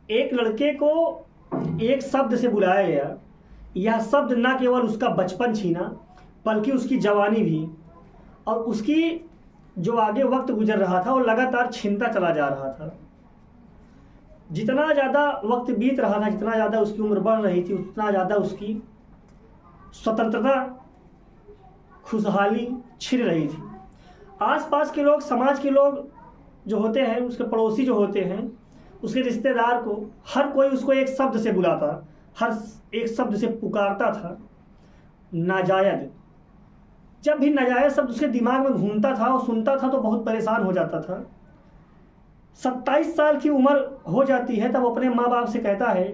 एक लड़के को एक शब्द से बुलाया गया। यह शब्द न केवल उसका बचपन छीना बल्कि उसकी जवानी भी, और उसकी जो आगे वक्त गुजर रहा था वो लगातार छीनता चला जा रहा था। जितना ज़्यादा वक्त बीत रहा था, जितना ज़्यादा उसकी उम्र बढ़ रही थी, उतना ज़्यादा उसकी स्वतंत्रता, खुशहाली छिन रही थी। आसपास के लोग, समाज के लोग जो होते हैं, उसके पड़ोसी जो होते हैं, उसके रिश्तेदार को, हर कोई उसको एक शब्द से बुलाता, हर एक शब्द से पुकारता था, नाजायज। जब भी नाजायज शब्द उसके दिमाग में घूमता था और सुनता था तो बहुत परेशान हो जाता था। 27 साल की उम्र हो जाती है तब अपने माँ बाप से कहता है,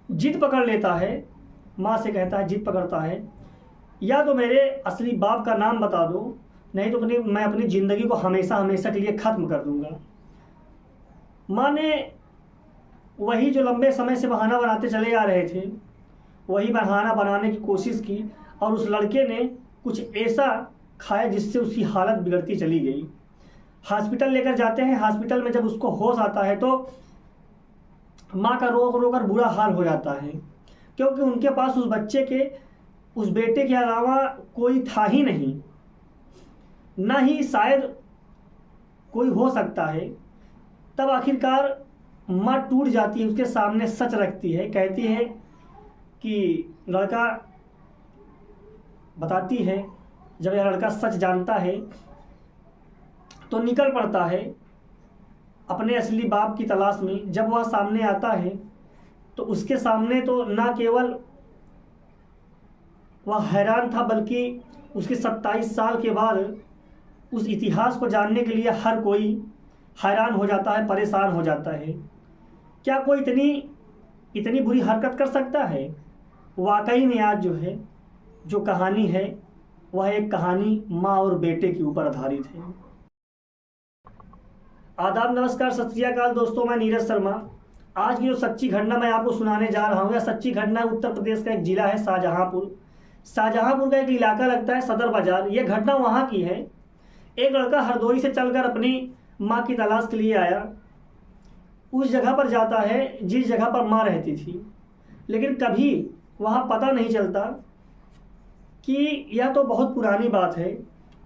जिद पकड़ लेता है, माँ से कहता है, जिद पकड़ता है, या तो मेरे असली बाप का नाम बता दो, नहीं तो मैं अपनी ज़िंदगी को हमेशा हमेशा के लिए ख़त्म कर दूंगा। माँ ने वही जो लंबे समय से बहाना बनाते चले आ रहे थे, वही बहाना बनाने की कोशिश की, और उस लड़के ने कुछ ऐसा खाया जिससे उसकी हालत बिगड़ती चली गई। हॉस्पिटल लेकर जाते हैं। हॉस्पिटल में जब उसको होश आता है तो माँ का रो रो कर बुरा हाल हो जाता है, क्योंकि उनके पास उस बच्चे के, उस बेटे के अलावा कोई था ही नहीं, ना ही शायद कोई हो सकता है। तब आखिरकार माँ टूट जाती है, उसके सामने सच रखती है, कहती है कि लड़का बताती है, जब यह लड़का सच जानता है तो निकल पड़ता है अपने असली बाप की तलाश में। जब वह सामने आता है तो उसके सामने तो ना केवल वह हैरान था, बल्कि उसके 27 साल के बाद उस इतिहास को जानने के लिए हर कोई हैरान हो जाता है, परेशान हो जाता है। क्या कोई इतनी बुरी हरकत कर सकता है? वाकई में आज जो कहानी है वह एक कहानी माँ और बेटे के ऊपर आधारित है। आदाब, नमस्कार, सत श्री अकाल दोस्तों, मैं नीरज शर्मा। आज की जो सच्ची घटना मैं आपको सुनाने जा रहा हूँ, यह सच्ची घटना उत्तर प्रदेश का एक जिला है शाहजहांपुर। शाहजहांपुर का एक इलाका लगता है सदर बाजार। यह घटना वहाँ की है। एक लड़का हरदोई से चलकर अपनी माँ की तलाश के लिए आया। उस जगह पर जाता है जिस जगह पर माँ रहती थी, लेकिन कभी वहाँ पता नहीं चलता कि यह तो बहुत पुरानी बात है।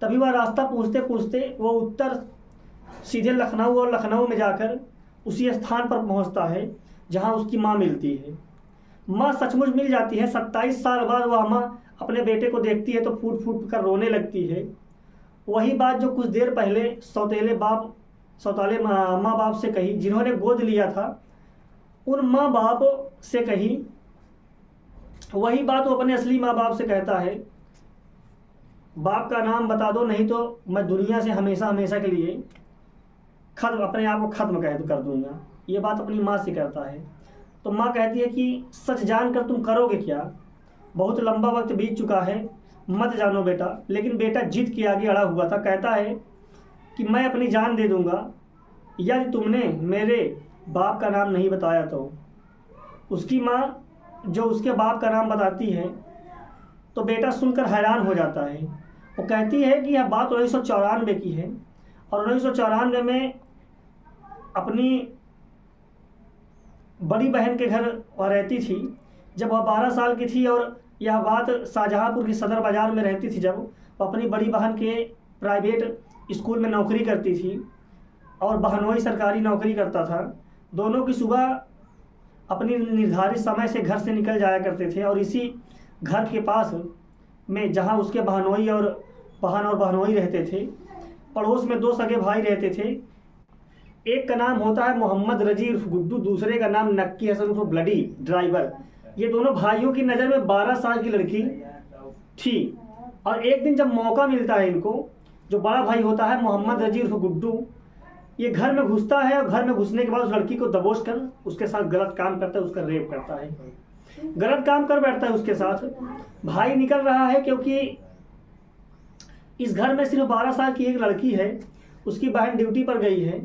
तभी वह रास्ता पूछते पूछते वो उत्तर सीधे लखनऊ, और लखनऊ में जाकर उसी स्थान पर पहुंचता है जहां उसकी मां मिलती है। मां सचमुच मिल जाती है। 27 साल बाद वह मां अपने बेटे को देखती है तो फूट फूट कर रोने लगती है। वही बात जो कुछ देर पहले सौताले माँ बाप से कही, जिन्होंने गोद लिया था, उन माँ बाप से कही, वही बात वो अपने असली माँ बाप से कहता है, बाप का नाम बता दो, नहीं तो मैं दुनिया से हमेशा हमेशा के लिए अपने आप को खत्म कर दूंगा। ये बात अपनी माँ से करता है। तो माँ कहती है कि सच जानकर तुम करोगे क्या? बहुत लंबा वक्त बीत चुका है, मत जानो बेटा। लेकिन बेटा जिद के आगे अड़ा हुआ था। कहता है कि मैं अपनी जान दे दूंगा यदि तुमने मेरे बाप का नाम नहीं बताया तो। उसकी माँ जो उसके बाप का नाम बताती है तो बेटा सुनकर हैरान हो जाता है। वो कहती है कि यह बात 1994 की है, और 1994 में अपनी बड़ी बहन के घर वह रहती थी जब वह 12 साल की थी। और यह बात शाहजहांपुर की सदर बाज़ार में रहती थी जब वह अपनी बड़ी बहन के प्राइवेट स्कूल में नौकरी करती थी, और बहनोई सरकारी नौकरी करता था। दोनों की सुबह अपनी निर्धारित समय से घर से निकल जाया करते थे, और इसी घर के पास में जहां उसके बहनोई और बहनोई रहते थे, पड़ोस में 2 सगे भाई रहते थे। एक का नाम होता है मोहम्मद रजी उर्फ गुड्डू, दूसरे का नाम नक्की हसन उर्फ ब्लडी ड्राइवर। ये दोनों भाइयों की नज़र में 12 साल की लड़की थी। और एक दिन जब मौका मिलता है इनको, जो बड़ा भाई होता है मोहम्मद रजी उर्फ गुड्डू, ये घर में घुसता है, और घर में घुसने के बाद उस लड़की को दबोच कर उसके साथ गलत काम करता है, उसका रेप करता है, गलत काम कर बैठता है उसके साथ। भाई निकल रहा है क्योंकि इस घर में सिर्फ 12 साल की एक लड़की है। उसकी बहन ड्यूटी पर गई है,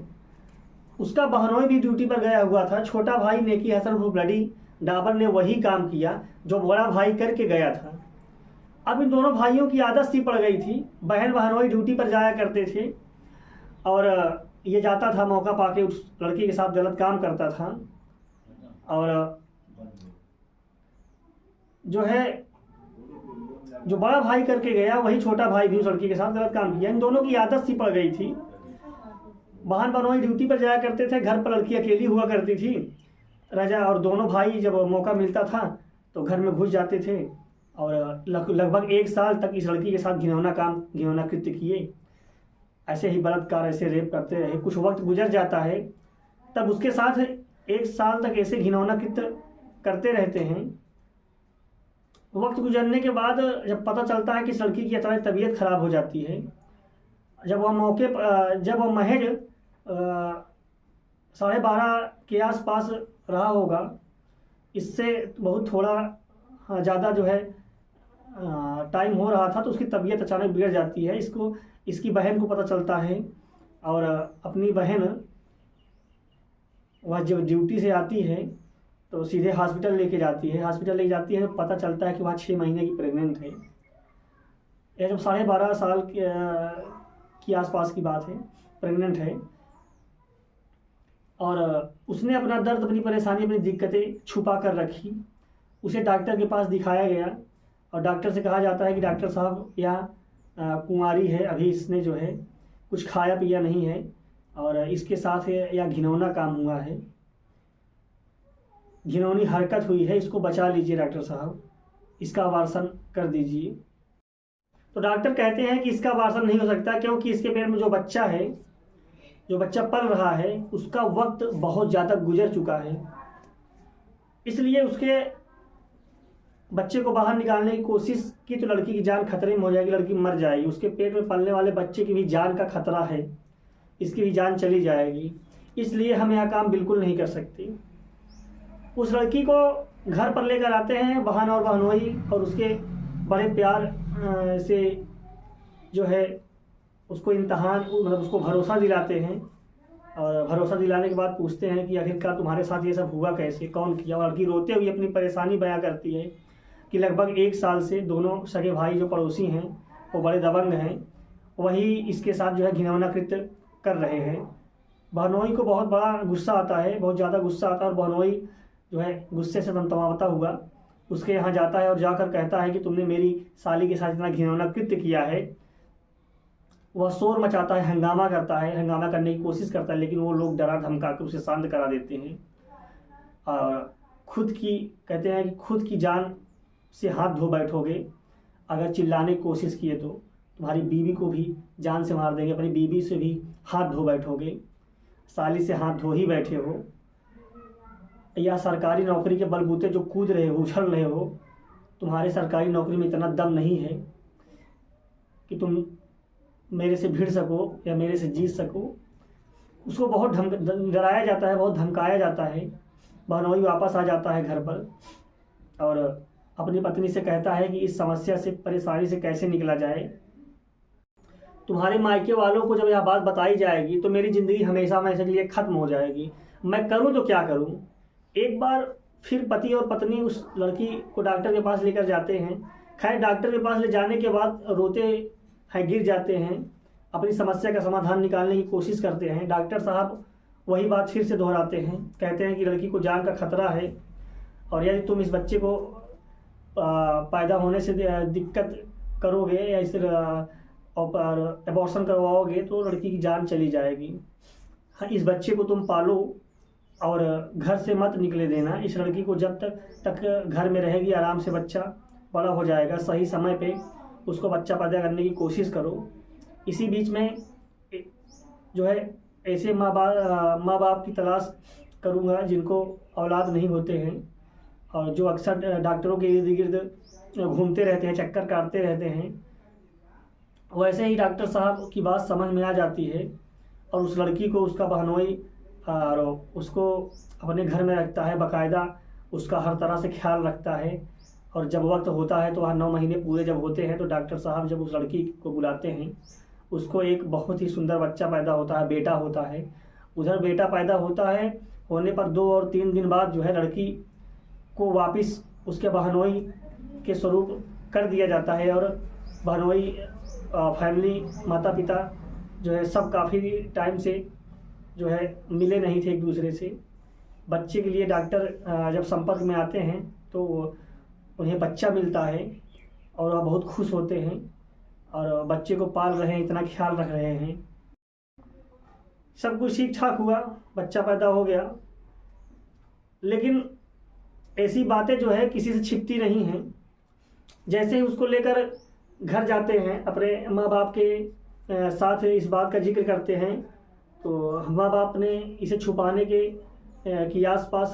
उसका बहनोई भी ड्यूटी पर गया हुआ था। छोटा भाई नेकी हसन उर्फ ब्लडी डाबर ने वही काम किया जो बड़ा भाई करके गया था। अब इन दोनों भाइयों की आदत सी पड़ गई थी। बहन बहनोई ड्यूटी पर जाया करते थे, और ये जाता था मौका पाके उस लड़की के साथ गलत काम करता था। और जो है जो बड़ा भाई करके गया वही छोटा भाई भी उस लड़की के साथ गलत काम किया। इन दोनों की आदत सी पड़ गई थी। बहन बहनोई ड्यूटी पर जाया करते थे, घर पर लड़की अकेली हुआ करती थी राजा। और दोनों भाई जब मौका मिलता था तो घर में घुस जाते थे और लगभग 1 साल तक इस लड़की के साथ घिनौना कृत्य किए। ऐसे ही बलात्कार, ऐसे रेप करते रहे। कुछ वक्त गुजर जाता है, तब उसके साथ 1 साल तक ऐसे घिनौना कृत्य करते रहते हैं। वक्त गुजरने के बाद जब पता चलता है कि इस लड़की की अचानक तबीयत खराब हो जाती है, जब वह महज 12:30 के आसपास रहा होगा, इससे बहुत थोड़ा ज़्यादा जो है टाइम हो रहा था, तो उसकी तबीयत अचानक बिगड़ जाती है। इसकी बहन को पता चलता है और अपनी बहन वह जब ड्यूटी से आती है तो सीधे हॉस्पिटल लेके जाती है। तो पता चलता है कि वह 6 महीने की प्रेग्नेंट है। यह जब 12.5 साल की आसपास की बात है, प्रेग्नेंट है। और उसने अपना दर्द, अपनी परेशानी, अपनी दिक्कतें छुपा कर रखी। उसे डॉक्टर के पास दिखाया गया और डॉक्टर से कहा जाता है कि डॉक्टर साहब यह कुंवारी है, अभी इसने जो है कुछ खाया पिया नहीं है और इसके साथ यह घिनौना काम हुआ है, घिनौनी हरकत हुई है, इसको बचा लीजिए डॉक्टर साहब, इसका अबार्शन कर दीजिए। तो डॉक्टर कहते हैं कि इसका अबार्शन नहीं हो सकता, क्योंकि इसके पेट में जो बच्चा पल रहा है उसका वक्त बहुत ज़्यादा गुजर चुका है। इसलिए उसके बच्चे को बाहर निकालने की कोशिश की तो लड़की की जान खतरे में हो जाएगी, लड़की मर जाएगी। उसके पेट में पलने वाले बच्चे की भी जान का खतरा है, इसकी भी जान चली जाएगी। इसलिए हम यह काम बिल्कुल नहीं कर सकते। उस लड़की को घर पर लेकर आते हैं बहन और बहनोई, और उसके बड़े प्यार से जो है उसको उसको भरोसा दिलाते हैं। और भरोसा दिलाने के बाद पूछते हैं कि आखिरकार तुम्हारे साथ ये सब हुआ कैसे, कौन किया। और लड़की रोते हुए अपनी परेशानी बयां करती है कि लगभग 1 साल से दोनों सगे भाई जो पड़ोसी हैं वो बड़े दबंग हैं, वही इसके साथ जो है घिनौना कृत्य कर रहे हैं। बहनोई को बहुत बड़ा गुस्सा आता है, बहुत ज़्यादा गुस्सा आता है। और बहनोई जो है गुस्से से तमतमाता हुआ उसके यहाँ जाता है और जाकर कहता है कि तुमने मेरी साली के साथ इतना घिनौना कृत्य किया है। वह शोर मचाता है, हंगामा करता है, हंगामा करने की कोशिश करता है, लेकिन वो लोग डरा धमका कर उसे शांत करा देते हैं। और कहते हैं कि खुद की जान से हाथ धो बैठोगे, अगर चिल्लाने की कोशिश किए तो तुम्हारी बीवी को भी जान से मार देंगे, अपनी बीवी से भी हाथ धो बैठोगे, साली से हाथ धो ही बैठे हो। या सरकारी नौकरी के बलबूते जो कूद रहे हो, उछल रहे हो, तुम्हारे सरकारी नौकरी में इतना दम नहीं है कि तुम मेरे से भिड़ सको या मेरे से जीत सको। उसको बहुत डराया जाता है, बहुत धमकाया जाता है। बहनोई वापस आ जाता है घर पर और अपनी पत्नी से कहता है कि इस समस्या से, परेशानी से कैसे निकला जाए। तुम्हारे मायके वालों को जब यह बात बताई जाएगी तो मेरी ज़िंदगी हमेशा के लिए ख़त्म हो जाएगी। मैं करूँ तो क्या करूँ। एक बार फिर पति और पत्नी उस लड़की को डॉक्टर के पास लेकर जाते हैं। खैर डॉक्टर के पास ले जाने के बाद रोते हैं, गिर जाते हैं, अपनी समस्या का समाधान निकालने की कोशिश करते हैं। डॉक्टर साहब वही बात फिर से दोहराते हैं, कहते हैं कि लड़की को जान का खतरा है और यदि तुम इस बच्चे को पैदा होने से दिक्कत करोगे या इसे एबॉर्शन करवाओगे तो लड़की की जान चली जाएगी। इस बच्चे को तुम पालो और घर से मत निकले देना। इस लड़की को जब तक घर में रहेगी, आराम से बच्चा बड़ा हो जाएगा, सही समय पे उसको बच्चा पैदा करने की कोशिश करो। इसी बीच में जो है ऐसे माँ बाप की तलाश करूँगा जिनको औलाद नहीं होते हैं और जो अक्सर डॉक्टरों के इर्द गिर्द घूमते रहते हैं, चक्कर काटते रहते हैं। वैसे ही डॉक्टर साहब की बात समझ में आ जाती है और उस लड़की को उसका बहनोई और उसको अपने घर में रखता है, बाकायदा उसका हर तरह से ख्याल रखता है। और जब वक्त होता है तो वह 9 महीने पूरे जब होते हैं तो डॉक्टर साहब जब उस लड़की को बुलाते हैं, उसको एक बहुत ही सुंदर बच्चा पैदा होता है, बेटा होता है। उधर बेटा पैदा होता है, होने पर 2 और 3 दिन बाद जो है लड़की को वापस उसके बहनोई के स्वरूप कर दिया जाता है। और बहनोई फैमिली, माता पिता जो है सब काफ़ी टाइम से जो है मिले नहीं थे एक दूसरे से। बच्चे के लिए डॉक्टर जब संपर्क में आते हैं तो उन्हें बच्चा मिलता है और वह बहुत खुश होते हैं और बच्चे को पाल रहे हैं, इतना ख्याल रख रहे हैं। सब कुछ ठीक ठाक हुआ, बच्चा पैदा हो गया, लेकिन ऐसी बातें जो है किसी से छिपती नहीं हैं। जैसे ही उसको लेकर घर जाते हैं, अपने माँ बाप के साथ इस बात का जिक्र करते हैं, तो माँ बाप ने इसे छुपाने के आसपास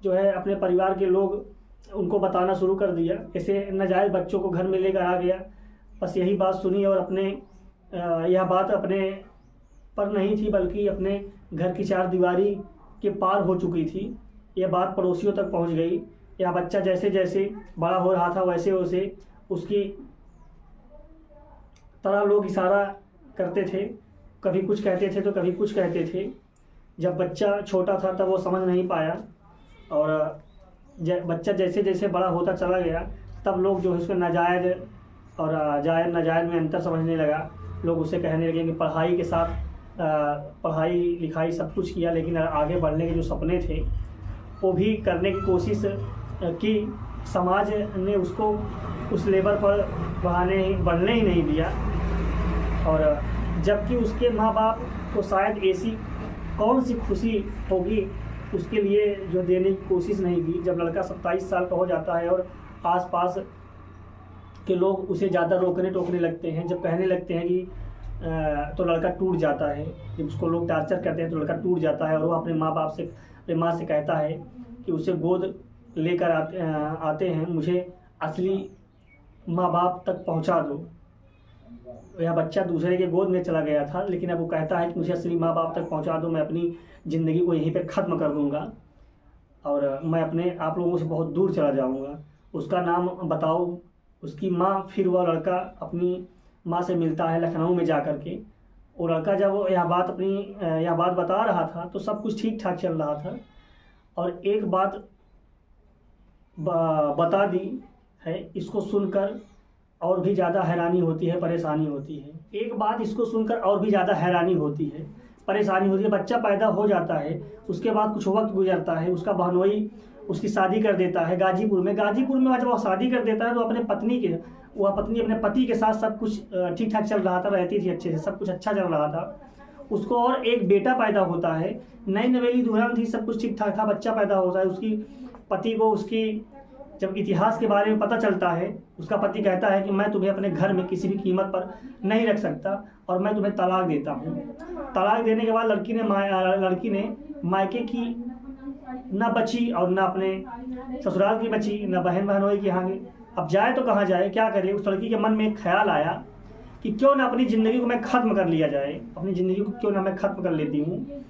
जो है अपने परिवार के लोग उनको बताना शुरू कर दिया। ऐसे नाजायज़ बच्चों को घर में लेकर आ गया। बस यही बात सुनी और यह बात अपने पर नहीं थी बल्कि अपने घर की चार दीवारी के पार हो चुकी थी। यह बात पड़ोसियों तक पहुंच गई। यह बच्चा जैसे जैसे बड़ा हो रहा था वैसे वैसे उसकी तरह लोग इशारा करते थे, कभी कुछ कहते थे तो कभी कुछ कहते थे। जब बच्चा छोटा था तब वो समझ नहीं पाया और बच्चा जैसे जैसे बड़ा होता चला गया तब लोग जो है उसको नाजायज़ और जायज़ नाजायज़ में अंतर समझने लगा। लोग उसे कहने लगे कि पढ़ाई के साथ पढ़ाई लिखाई सब कुछ किया, लेकिन आगे बढ़ने के जो सपने थे वो भी करने की कोशिश की। समाज ने उसको उस लेवल पर बढ़ने ही नहीं दिया। और जबकि उसके माँ बाप को शायद ऐसी कौन सी खुशी होगी उसके लिए जो देने की कोशिश नहीं की। जब लड़का 27 साल का हो जाता है और आसपास के लोग उसे ज़्यादा रोकने टोकने लगते हैं, जब कहने लगते हैं कि तो लड़का टूट जाता है। जब उसको लोग टार्चर करते हैं तो लड़का टूट जाता है और वो अपने माँ से कहता है कि उसे गोद लेकर आते हैं, मुझे असली माँ बाप तक पहुँचा दो। यह बच्चा दूसरे के गोद में चला गया था, लेकिन अब वो कहता है कि मुझे असली माँ बाप तक पहुँचा दो, मैं अपनी ज़िंदगी को यहीं पे ख़त्म कर दूँगा और मैं अपने आप लोगों से बहुत दूर चला जाऊँगा। उसका नाम बताओ। उसकी माँ, फिर वह लड़का अपनी माँ से मिलता है लखनऊ में जा कर के। वो लड़का जब यह बात बता रहा था तो सब कुछ ठीक ठाक चल रहा था और एक बात बता दी है, इसको सुनकर और भी ज़्यादा हैरानी होती है, परेशानी होती है। एक बात इसको सुनकर और भी ज़्यादा हैरानी होती है, परेशानी होती है। बच्चा पैदा हो जाता है, उसके बाद कुछ वक्त गुजरता है, उसका बहनोई उसकी शादी कर देता है गाजीपुर में। जब वह शादी कर देता है तो वह पत्नी अपने पति के साथ सब कुछ ठीक ठाक चल रहा था, रहती थी अच्छे से, सब कुछ अच्छा चल रहा था। उसको और एक बेटा पैदा होता है, नई नवेली दुल्हन थी, सब कुछ ठीक ठाक था, बच्चा पैदा होता है। उसकी पति को उसकी जब इतिहास के बारे में पता चलता है, उसका पति कहता है कि मैं तुम्हें अपने घर में किसी भी कीमत पर नहीं रख सकता और मैं तुम्हें तलाक देता हूँ। तलाक देने के बाद लड़की ने मायके की न बची और न अपने ससुराल की बची, न बहन बहनोई की यहाँ। अब जाए तो कहाँ जाए, क्या करे। उस लड़की के मन में एक ख्याल आया कि क्यों ना अपनी ज़िंदगी को मैं ख़त्म कर लिया जाए, अपनी ज़िंदगी को क्यों ना मैं ख़त्म कर लेती हूँ।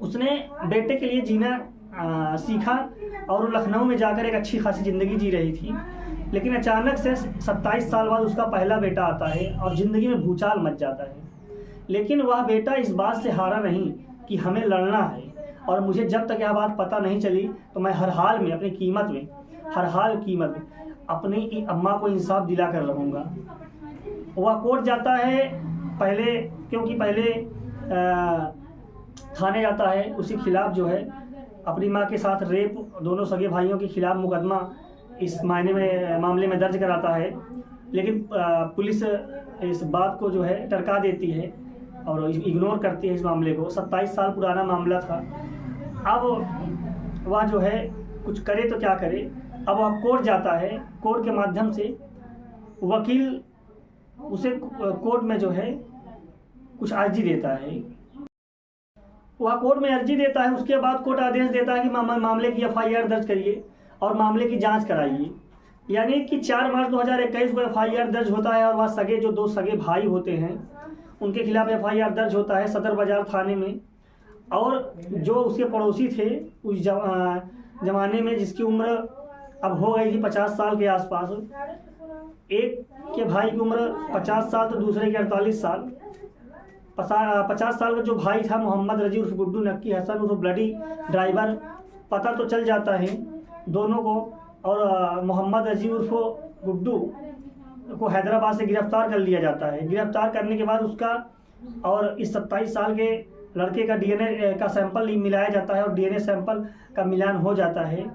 उसने बेटे के लिए जीना सीखा और लखनऊ में जाकर एक अच्छी खासी ज़िंदगी जी रही थी। लेकिन अचानक से 27 साल बाद उसका पहला बेटा आता है और ज़िंदगी में भूचाल मच जाता है। लेकिन वह बेटा इस बात से हारा नहीं कि हमें लड़ना है और मुझे जब तक यह बात पता नहीं चली तो मैं हर हाल कीमत में अपनी अम्मा को इंसाफ दिला कर रहूँगा। वह कोर्ट जाता है क्योंकि पहले थाने जाता है, उसी खिलाफ जो है अपनी माँ के साथ रेप, दोनों सगे भाइयों के खिलाफ मुकदमा इस मामले में दर्ज कराता है। लेकिन पुलिस इस बात को जो है टरका देती है और इग्नोर करती है इस मामले को। 27 साल पुराना मामला था। अब वह जो है कुछ करे तो क्या करे। अब वह कोर्ट जाता है, कोर्ट के माध्यम से वकील उसे कोर्ट में जो है कुछ अर्जी देता है। वह कोर्ट में अर्जी देता है, उसके बाद कोर्ट आदेश देता है कि मामले की FIR दर्ज करिए और मामले की जांच कराइए। यानी कि 4 मार्च 2021 को FIR दर्ज होता है और वह जो 2 सगे भाई होते हैं उनके खिलाफ FIR दर्ज होता है सदर बाजार थाने में। और जो उसके पड़ोसी थे उस जमाने में, जिसकी उम्र अब हो गई थी 50 साल के आसपास, एक के भाई की उम्र 50 साल तो दूसरे के 48 साल। 50 साल का जो भाई था मोहम्मद रजी उर्फ गुड्डू नक्की हसन उर्फ ब्लडी ड्राइवर, पता तो चल जाता है दोनों को और मोहम्मद रजी उर्फ गुड्डू को हैदराबाद से गिरफ्तार कर लिया जाता है। गिरफ्तार करने के बाद उसका और इस 27 साल के लड़के का डीएनए का सैंपल मिलाया जाता है और डीएनए सैंपल का मिलान हो जाता है।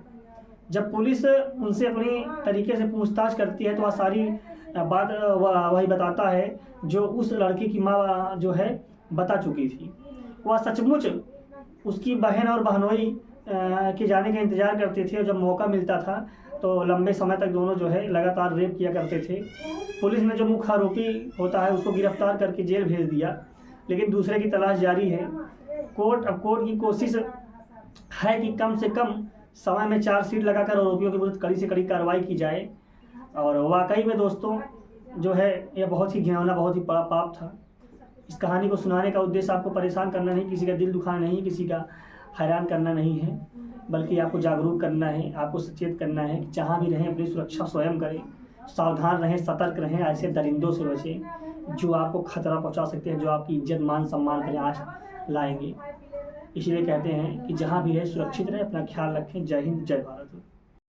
जब पुलिस उनसे अपनी तरीके से पूछताछ करती है तो वह सारी बात वही बताता है जो उस लड़की की माँ जो है बता चुकी थी। वह सचमुच उसकी बहन और बहनोई के जाने का इंतज़ार करते थे और जब मौका मिलता था तो लंबे समय तक दोनों जो है लगातार रेप किया करते थे। पुलिस ने जो मुख्य आरोपी होता है उसको गिरफ्तार करके जेल भेज दिया, लेकिन दूसरे की तलाश जारी है। कोर्ट की कोशिश है कि कम से कम समय में चार्जशीट लगाकर आरोपियों के विरुद्ध कड़ी से कड़ी कार्रवाई की जाए। और वाकई में दोस्तों जो है यह बहुत ही घिनौना, बहुत ही बड़ा पाप था। इस कहानी को सुनाने का उद्देश्य आपको परेशान करना नहीं, किसी का दिल दुखाना नहीं, किसी का हैरान करना नहीं है, बल्कि आपको जागरूक करना है, आपको सचेत करना है कि जहाँ भी रहें अपनी सुरक्षा स्वयं करें, सावधान रहें, सतर्क रहें, ऐसे दरिंदों से बचें जो आपको खतरा पहुँचा सकते हैं, जो आपकी इज्जत मान सम्मान पर आँच लाएंगे। इसलिए कहते हैं कि जहाँ भी रहे सुरक्षित रहें, अपना ख्याल रखें। जय हिंद, जय भारत।